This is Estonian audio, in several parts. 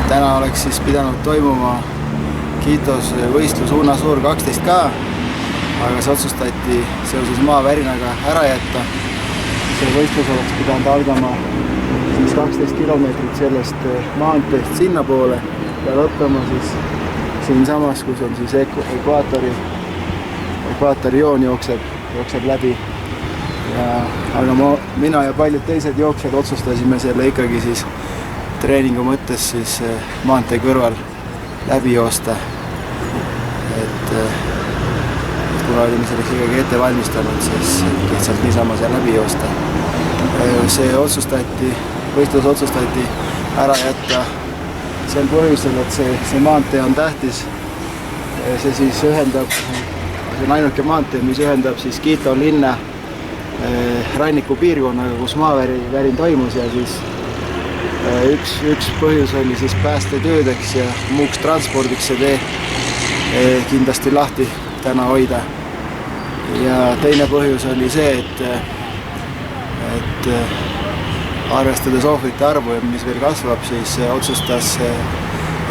täna oleks siis pidanud toimuma Quitos võistlus UNASUR 12K, aga see otsustati seoses maavärinaga ära jätta. See võistlus oleks pidanud algama siis 12 kilomeetrit sellest maanteest sinna poole ja lõppema siis siinsamas, kus on siis ekvaatorijoon jookseb läbi. Aga mina ja paljud teised jooksjad otsustasime selle ikkagi siis treeningu mõttes siis maantee kõrval läbi joosta. Kuna olime selleks ikkagi ette valmistanud, siis lihtsalt niisama seal läbi joosta. See võistlus otsustati ära jätta sel põhjusel, et see maantee on tähtis. See siis ühendab, see on ainuke maantee, mis ühendab siis Quito linna rannikupiirkonnaga, kus maavärin toimus ja siis üks põhjus oli siis päästetöödeks ja muuks transpordiks see tee kindlasti lahti täna hoida. Ja teine põhjus oli see, et arvestades ohvrite arvu, mis veel kasvab, siis otsustas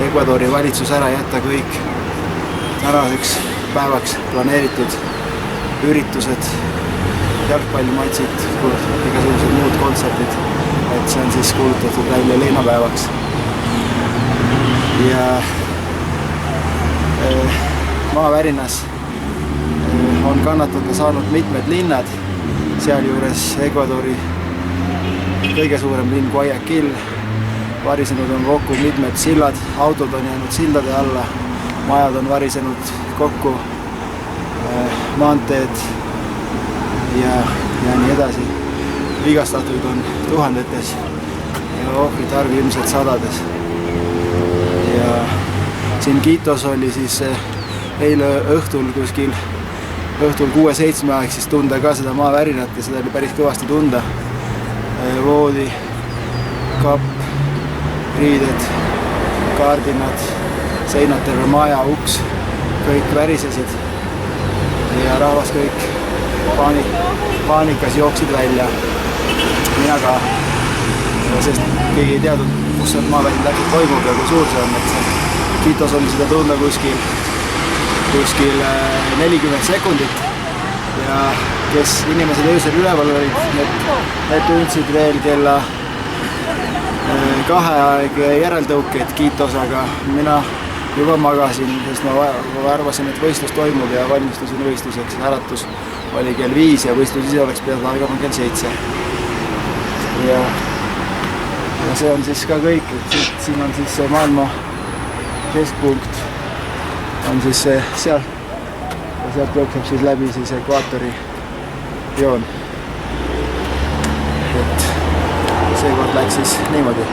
Ecuadori valitsus ära jätta kõik tänaseks päevaks planeeritud üritused, jalgpallimatsid, igasugused muud kontserdid, et see on siis kuulutatud välja linnapäevaks. Ja maavärinas on kannatada saanud mitmed linnad, sealjuures Ecuadori kõige suurem linn Guayaquil. Varisenud on kokku mitmed sillad, autod on jäänud sildade alla, majad on varisenud kokku, maanteed ja nii edasi. Vigastatuid on tuhandetes ja ohvrite arv ilmselt sadades. Ja siin Quitos oli siis eile õhtul kuskil õhtul 6-7 aeg siis tunda ka seda maavärinat ja seda oli päris kõvasti tunda. Voodi, kapp, riided, kaardinad, seinad, terve maja, uks, kõik värisesid ja rahvas kõik paanikas jooksid välja. Mina ka, sest keegi ei teadnud, kus see maavärin täpselt toimub ja kui suur see on. Quitos oli seda tunda kuskil 40 sekundit ja kes inimesed öösel üleval olid, need tundsid veel kella 2 aeg järeltõukeid Quitos, aga mina juba magasin, sest ma arvasin, et võistlus toimub ja valmistusin võistluseks. Äratus oli kell 5 ja võistlus ise oleks pidanud algama kell 7. Ja see on siis ka kõik, et siin on siis see maailma keskpunkt on siis seal ja sealt jookseb siis läbi siis ekvaatori joon. Et seekord läks siis niimoodi.